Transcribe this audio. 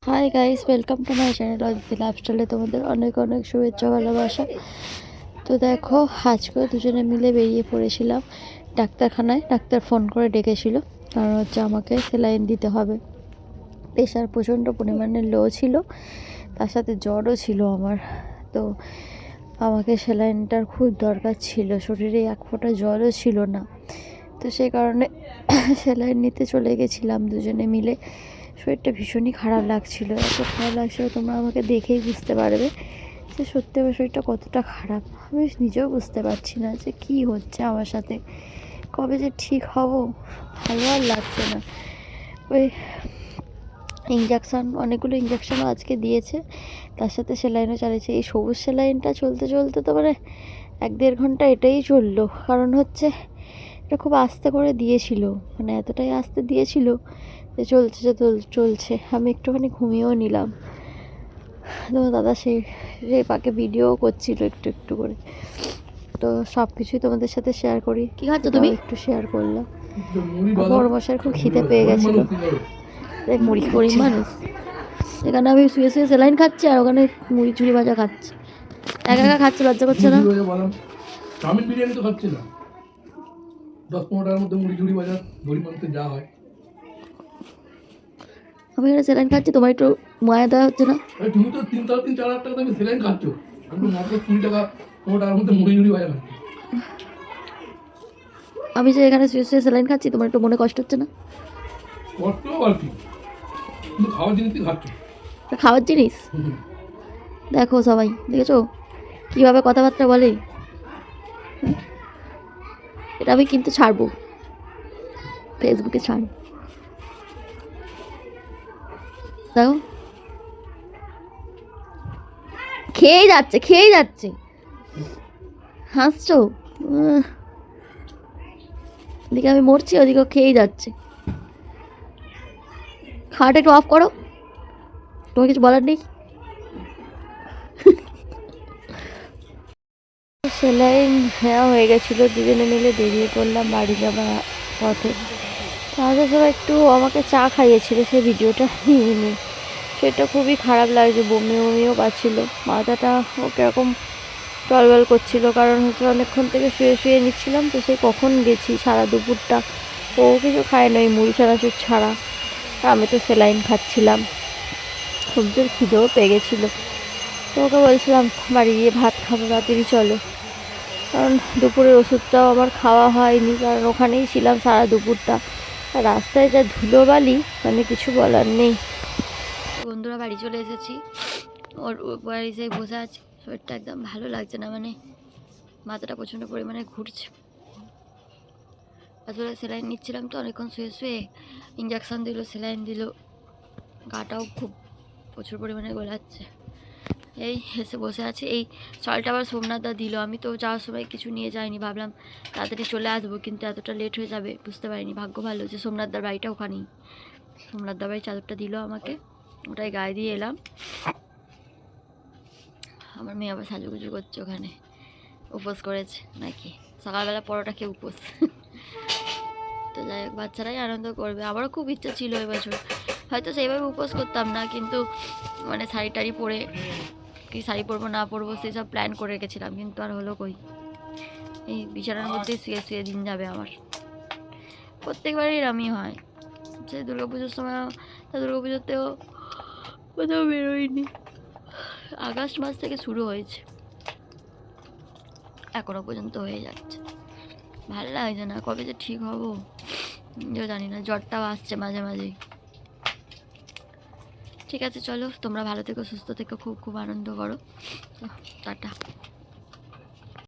High guys, welcome to my channel Aditi লাইফস্টাইলে তোমাদের অনেক অনেক শুভেচ্ছা ভালোবাসা। তো দেখো, আজকে দুজনে মিলে বেরিয়ে পড়েছিলাম ডাক্তারখানায়। ডাক্তার ফোন করে ডেকেছিল, কারণ হচ্ছে আমাকে স্যালাইন দিতে হবে। প্রেশার প্রচণ্ড পরিমাণে লো ছিল, তার সাথে জ্বরও ছিল আমার। তো আমাকে স্যালাইনটার খুব দরকার ছিল, শরীরে এক ফোঁটা জলও ছিল না। তো সেই কারণে স্যালাইন নিতে চলে গেছিলাম দুজনে মিলে। শরীরটা ভীষণই খারাপ লাগছিল, এত খারাপ লাগছিল তোমরা আমাকে দেখেই বুঝতে পারবে যে সত্যি আমার শরীরটা কতটা খারাপ। আমি নিজেও বুঝতে পারছি না যে কী হচ্ছে আমার সাথে, কবে যে ঠিক হব। ভালো আর লাগছে না। ওই অনেকগুলো ইঞ্জেকশনও আজকে দিয়েছে, তার সাথে সেলাইনও চালিয়েছে। এই সবুজ সেলাইনটা চলতে চলতে তো মানে 1-1.5 ঘন্টা এটাই চললো। কারণ হচ্ছে এটা খুব আস্তে করে দিয়েছিল, মানে এতটাই আস্তে দিয়েছিল যে চলছে। আমি একটুখানি ঘুমিয়েও নিলাম। তো দাদা সেই পাকে ভিডিও করছিল একটু একটু করে। তো সব কিছুই তোমাদের সাথে শেয়ার করি। কি খাচ্ছ তুমি? একটু শেয়ার করলাম। বড় মশার খুব খিদে পেয়ে গেছিলো, মুড়ি গরিব মানুষ। এখানে আমি শুয়ে শুয়ে স্যালাইন খাচ্ছি, আর ওখানে মুড়ি ঝুড়ি ভাজা খাচ্ছি। একা একা খাচ্ছে, লজ্জা করছে না? চাউমিন বিরিয়ানি তো খাচ্ছে না, 10-15 টাকার মধ্যে মুড়ি ঝুড়ি ভাজা গরিব মানুষের যা হয়। আমি এখানে স্যালাইন খাচ্ছি, তোমার একটু মায়া দেওয়া হচ্ছে না? তুমি তো 3-4 টাকা তুমি স্যালাইন খাচ্ছ, আমি মাত্র 20 টাকা 15 টাকার মধ্যে মুড়ি ঝুড়ি ভাজা খাচ্ছি। আমি যে এখানে শুয়ে শুয়ে স্যালাইন খাচ্ছি, তোমার একটু মনে কষ্ট হচ্ছে না? কষ্ট আর কি, কিন্তু খাওয়ার জিনিসই খাচ্ছ। খাওয়ার জিনিস দেখো, সবাই দেখেছো কীভাবে কথাবার্তা বলে। এটা আমি কিন্তু ছাড়বো, ফেসবুকে ছাড়বো। দেখো, খেয়েই যাচ্ছে। হাসছো? এদিকে আমি মরছি, ওদিকে খেয়েই যাচ্ছে। খাওয়াটা একটু অফ করো, তোমার কিছু বলার নেই? সেলাইন নেওয়া হয়ে গেছিলো, দুজনে মিলে বেরিয়ে পড়লাম বাড়ি যাবার পথে। তাদের সবাই একটু আমাকে চা খাইয়েছিল, সেই ভিডিওটা নিয়ে নিই। সেটা খুবই খারাপ লাগছে, বমিও পাচ্ছিল, মাথাটা ও কীরকম টলবল করছিল। কারণ হচ্ছে অনেকক্ষণ থেকে শুয়ে শুয়ে নিচ্ছিলাম, তো সে কখন গেছি সারা দুপুরটা। ও কিছু খায় না, মুড়ি চানাচুর ছাড়া। আর আমি তো সেলাইন খাচ্ছিলাম, খুব জোর খিদেও পেয়ে গেছিলো। তো ওকে বলছিলাম বাড়ি গিয়ে ভাত খাবো, তাড়াতাড়ি চলো। কারণ দুপুরের ওষুধটাও আমার খাওয়া হয়নি, কারণ ওখানেই ছিলাম সারা দুপুরটা। আর রাস্তায় যা ধুলোবালি, মানে কিছু বলার নেই। বন্ধুরা, বাড়ি চলে এসেছি। ওর বাড়ি যেয়ে বসে আছি, শরীরটা একদম ভালো লাগছে না, মানে মাথাটা প্রচণ্ড পরিমাণে ঘুরছে। আসলে সেলাইন নিচ্ছিলাম তো অনেকক্ষণ শুয়ে শুয়ে, ইঞ্জেকশন দিল, সেলাইন দিল, গাটাও খুব প্রচুর পরিমাণে গোলাচ্ছে। এই এসে বসে আছে। এই সলটা আবার সোমনাথদা দিল। আমি তো যাওয়ার সময় কিছু নিয়ে যাইনি, ভাবলাম তাড়াতাড়ি চলে আসবো, কিন্তু এতটা লেট হয়ে যাবে বুঝতে পারিনি। ভাগ্য ভালো যে সোমনাথদার বাড়িটা ওখানেই। সোমনাথদার বাড়ির চাদরটা দিল আমাকে, ওটাই গায়ে দিয়ে এলাম। আমার মেয়ে আবার সাজুগুজু করছে, ওখানে উপোস করেছে নাকি, সকালবেলা পরোটা খেয়ে উপোস। তো যাই হোক, বাচ্চারাই আনন্দ করবে। আমারও খুব ইচ্ছা ছিল এবছর, হয়তো সেইভাবে উপোস করতাম না, কিন্তু মানে শাড়ি টাড়ি পরে, কি শাড়ি পরবো না পরবো সেসব প্ল্যান করে রেখেছিলাম, কিন্তু আর হলো কই। এই বিছানার মধ্যে শুয়ে শুয়ে দিন যাবে আমার। প্রত্যেকবারই এরমই হয়, যে দুর্গাপুজোর সময়, তা দুর্গাপুজোতেও কোথাও বেরোয়নি। আগস্ট মাস থেকে শুরু হয়েছে, এখনো পর্যন্ত হয়ে যাচ্ছে। ভালো লাগছে না, কবে যে ঠিক হবো জানি না। জ্বরটাও আসছে মাঝে মাঝেই। ঠিক আছে, চলো, তোমরা ভালো থেকো, সুস্থ থেকো, খুব খুব আনন্দ করো। টাটা।